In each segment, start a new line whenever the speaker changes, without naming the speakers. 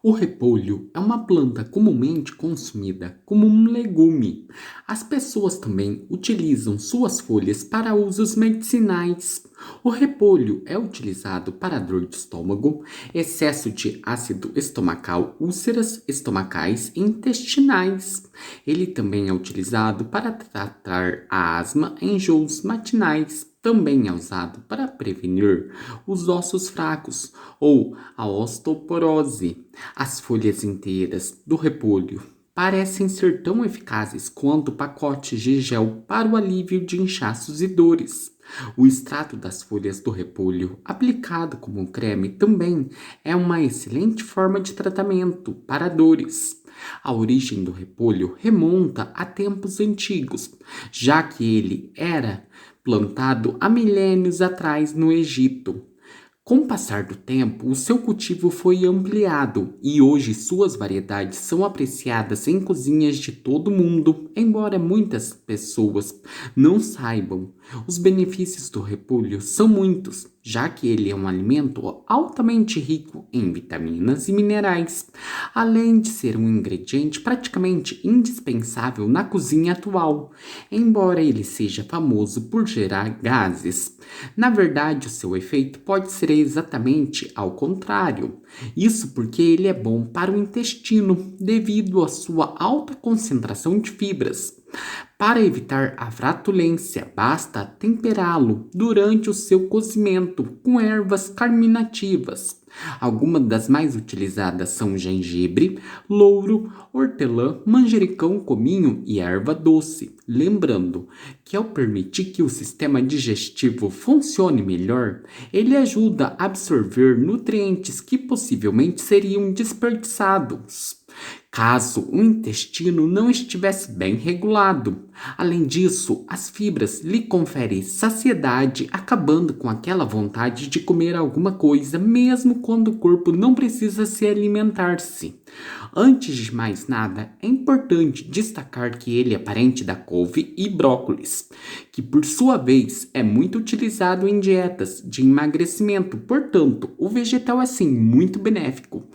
O repolho é uma planta comumente consumida como um legume. As pessoas também utilizam suas folhas para usos medicinais. O repolho é utilizado para dor de estômago, excesso de ácido estomacal, úlceras estomacais e intestinais. Ele também é utilizado para tratar a asma e enjoos matinais. Também é usado para prevenir os ossos fracos ou a osteoporose. As folhas inteiras do repolho parecem ser tão eficazes quanto pacotes de gel para o alívio de inchaços e dores. O extrato das folhas do repolho, aplicado como um creme, também é uma excelente forma de tratamento para dores. A origem do repolho remonta a tempos antigos, já que ele era plantado há milênios atrás no Egito. Com o passar do tempo, o seu cultivo foi ampliado e hoje suas variedades são apreciadas em cozinhas de todo o mundo, embora muitas pessoas não saibam. Os benefícios do repolho são muitos, já que ele é um alimento altamente rico em vitaminas e minerais, além de ser um ingrediente praticamente indispensável na cozinha atual, embora ele seja famoso por gerar gases. Na verdade, o seu efeito pode ser exatamente ao contrário. Isso porque ele é bom para o intestino, devido à sua alta concentração de fibras. Para evitar a flatulência, basta temperá-lo durante o seu cozimento com ervas carminativas. Algumas das mais utilizadas são gengibre, louro, hortelã, manjericão, cominho e erva doce. Lembrando que ao permitir que o sistema digestivo funcione melhor, ele ajuda a absorver nutrientes que possivelmente seriam desperdiçados caso o intestino não estivesse bem regulado. Além disso, as fibras lhe conferem saciedade, acabando com aquela vontade de comer alguma coisa, mesmo quando o corpo não precisa se alimentar-se. Antes de mais nada, é importante destacar que ele é parente da couve e brócolis, que por sua vez é muito utilizado em dietas de emagrecimento, portanto, o vegetal é sim muito benéfico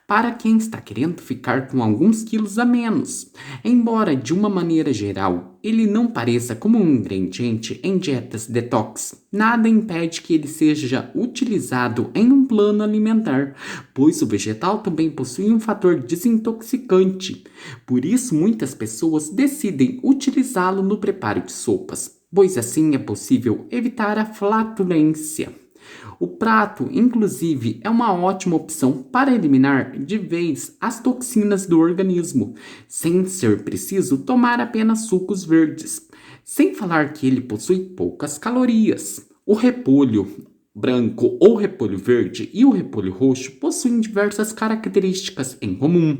para quem está querendo ficar com alguns quilos a menos. Embora de uma maneira geral ele não pareça como um ingrediente em dietas detox, nada impede que ele seja utilizado em um plano alimentar, pois o vegetal também possui um fator desintoxicante. Por isso muitas pessoas decidem utilizá-lo no preparo de sopas, pois assim é possível evitar a flatulência. O prato, inclusive, é uma ótima opção para eliminar de vez as toxinas do organismo, sem ser preciso tomar apenas sucos verdes. Sem falar que ele possui poucas calorias. O repolho branco ou repolho verde e o repolho roxo possuem diversas características em comum.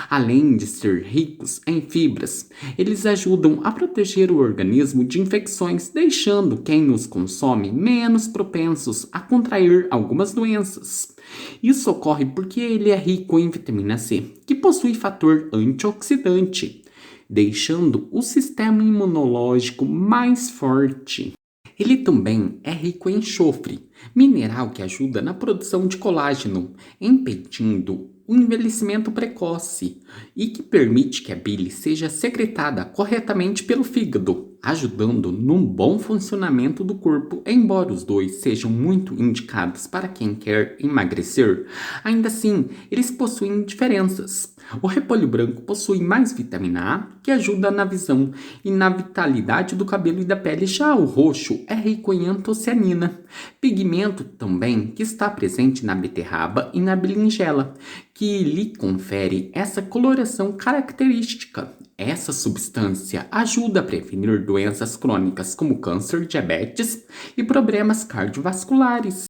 Além de ser ricos em fibras, eles ajudam a proteger o organismo de infecções, deixando quem os consome menos propensos a contrair algumas doenças. Isso ocorre porque ele é rico em vitamina C, que possui fator antioxidante, deixando o sistema imunológico mais forte. Ele também é rico em enxofre, mineral que ajuda na produção de colágeno, impedindo o envelhecimento precoce e que permite que a bile seja secretada corretamente pelo fígado, ajudando no bom funcionamento do corpo. Embora os dois sejam muito indicados para quem quer emagrecer, ainda assim eles possuem diferenças. O repolho branco possui mais vitamina A, que ajuda na visão e na vitalidade do cabelo e da pele. Já o roxo é rico em antocianina, pigmento também que está presente na beterraba e na berinjela, que lhe confere essa coloração característica. Essa substância ajuda a prevenir doenças crônicas como câncer, diabetes e problemas cardiovasculares.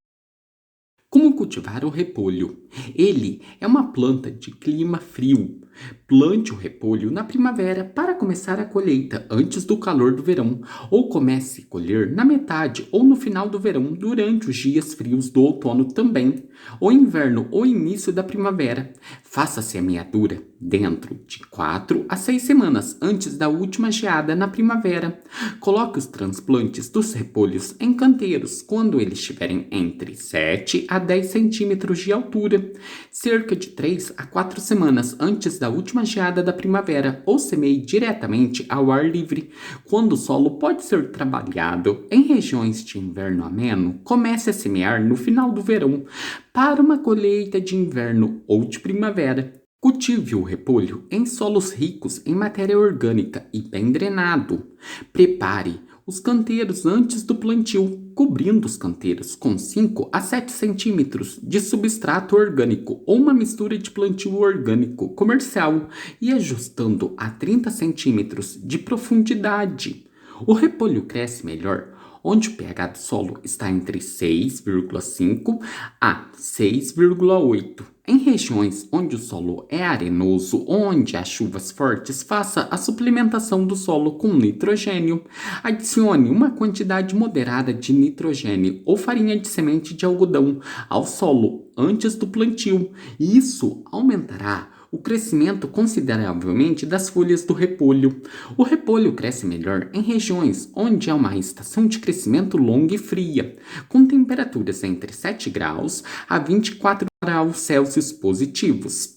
Como cultivar o repolho? Ele é uma planta de clima frio. Plante o repolho na primavera para começar a colheita antes do calor do verão, ou comece a colher na metade ou no final do verão durante os dias frios do outono também, ou inverno ou início da primavera. Faça a semeadura dentro de 4 a 6 semanas antes da última geada na primavera. Coloque os transplantes dos repolhos em canteiros quando eles estiverem entre 7 a 10 centímetros de altura, cerca de 3 a 4 semanas antes da última geada da primavera, ou semeie diretamente ao ar livre. Quando o solo pode ser trabalhado em regiões de inverno ameno, comece a semear no final do verão, para uma colheita de inverno ou de primavera. Cultive o repolho em solos ricos em matéria orgânica e bem drenado. Prepare os canteiros antes do plantio, cobrindo os canteiros com 5 a 7 centímetros de substrato orgânico ou uma mistura de plantio orgânico comercial e ajustando a 30 centímetros de profundidade. O repolho cresce melhor onde o pH do solo está entre 6,5 a 6,8. Em regiões onde o solo é arenoso, onde há chuvas fortes, faça a suplementação do solo com nitrogênio. Adicione uma quantidade moderada de nitrogênio ou farinha de semente de algodão ao solo antes do plantio. Isso aumentará o crescimento consideravelmente das folhas do repolho. O repolho cresce melhor em regiões onde há uma estação de crescimento longa e fria, com temperaturas entre 7 graus a 24 graus Celsius positivos.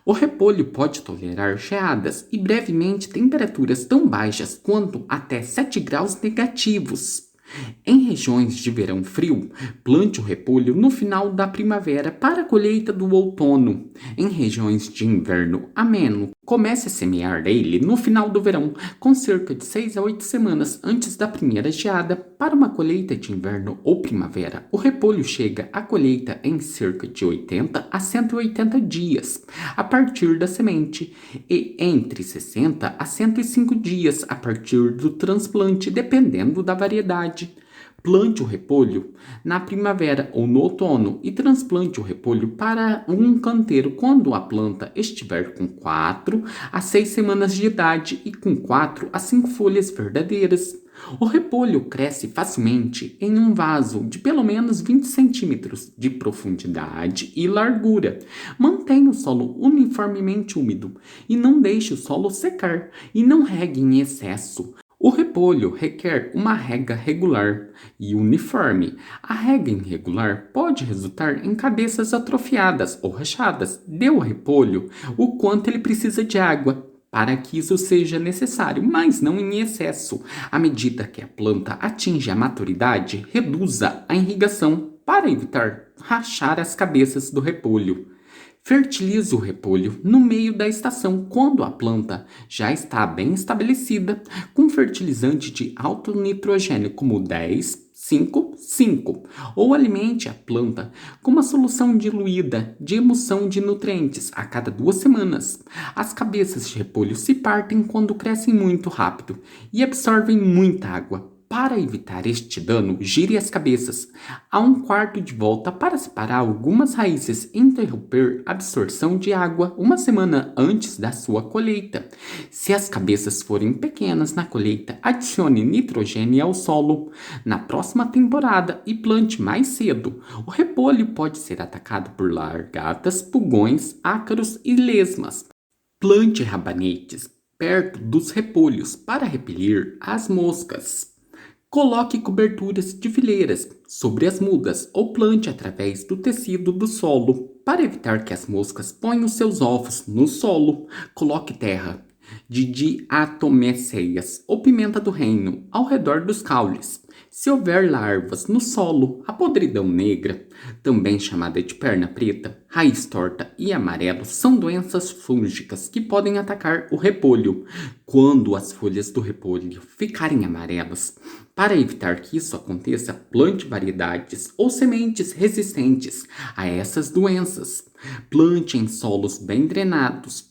O repolho pode tolerar geadas e brevemente temperaturas tão baixas quanto até 7 graus negativos. Em regiões de verão frio, plante o repolho no final da primavera para a colheita do outono. Em regiões de inverno ameno, comece a semear ele no final do verão, com cerca de 6 a 8 semanas antes da primeira geada. Para uma colheita de inverno ou primavera, o repolho chega à colheita em cerca de 80 a 180 dias, a partir da semente, e entre 60 a 105 dias a partir do transplante, dependendo da variedade. Plante o repolho na primavera ou no outono e transplante o repolho para um canteiro quando a planta estiver com 4 a 6 semanas de idade e com 4 a 5 folhas verdadeiras. O repolho cresce facilmente em um vaso de pelo menos 20 centímetros de profundidade e largura. Mantenha o solo uniformemente úmido e não deixe o solo secar e não regue em excesso. O repolho requer uma rega regular e uniforme. A rega irregular pode resultar em cabeças atrofiadas ou rachadas. Dê ao repolho o quanto ele precisa de água para que isso seja necessário, mas não em excesso. À medida que a planta atinge a maturidade, reduza a irrigação para evitar rachar as cabeças do repolho. Fertilize o repolho no meio da estação, quando a planta já está bem estabelecida, com fertilizante de alto nitrogênio como 10, 5, 5, ou alimente a planta com uma solução diluída de emulsão de nutrientes a cada 2 semanas. As cabeças de repolho se partem quando crescem muito rápido e absorvem muita água. Para evitar este dano, gire as cabeças a 1/4 de volta para separar algumas raízes e interromper a absorção de água 1 semana antes da sua colheita. Se as cabeças forem pequenas na colheita, adicione nitrogênio ao solo na próxima temporada e plante mais cedo. O repolho pode ser atacado por lagartas, pulgões, ácaros e lesmas. Plante rabanetes perto dos repolhos para repelir as moscas. Coloque coberturas de fileiras sobre as mudas ou plante através do tecido do solo. Para evitar que as moscas ponham seus ovos no solo, coloque terra de diatomeceias ou pimenta do reino ao redor dos caules. Se houver larvas no solo, a podridão negra, também chamada de perna preta, raiz torta e amarelo, são doenças fúngicas que podem atacar o repolho. Quando as folhas do repolho ficarem amarelas, para evitar que isso aconteça, plante variedades ou sementes resistentes a essas doenças. Plante em solos bem drenados.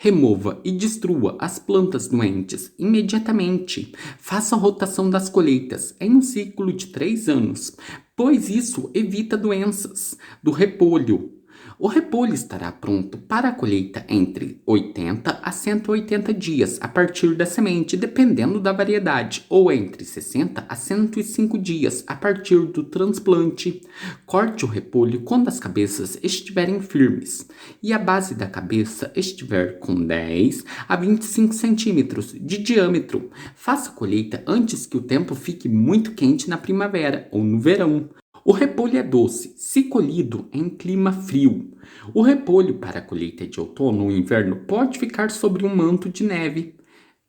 Remova e destrua as plantas doentes imediatamente. Faça a rotação das colheitas em um ciclo de 3 anos, pois isso evita doenças do repolho. O repolho estará pronto para a colheita entre 80 a 180 dias a partir da semente, dependendo da variedade, ou entre 60 a 105 dias a partir do transplante. Corte o repolho quando as cabeças estiverem firmes e a base da cabeça estiver com 10 a 25 centímetros de diâmetro. Faça a colheita antes que o tempo fique muito quente na primavera ou no verão. O repolho é doce, se colhido em clima frio. O repolho para a colheita de outono ou inverno pode ficar sobre um manto de neve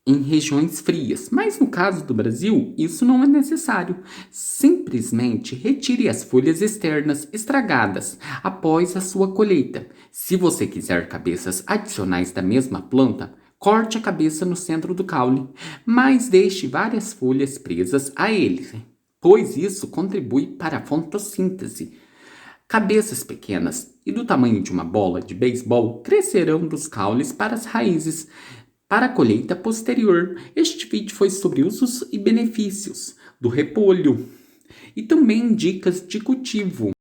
em regiões frias, mas no caso do Brasil, isso não é necessário. Simplesmente retire as folhas externas estragadas após a sua colheita. Se você quiser cabeças adicionais da mesma planta, corte a cabeça no centro do caule, mas deixe várias folhas presas a ele, pois isso contribui para a fotossíntese. Cabeças pequenas e do tamanho de uma bola de beisebol crescerão dos caules para as raízes. Para a colheita posterior, este vídeo foi sobre usos e benefícios do repolho e também dicas de cultivo.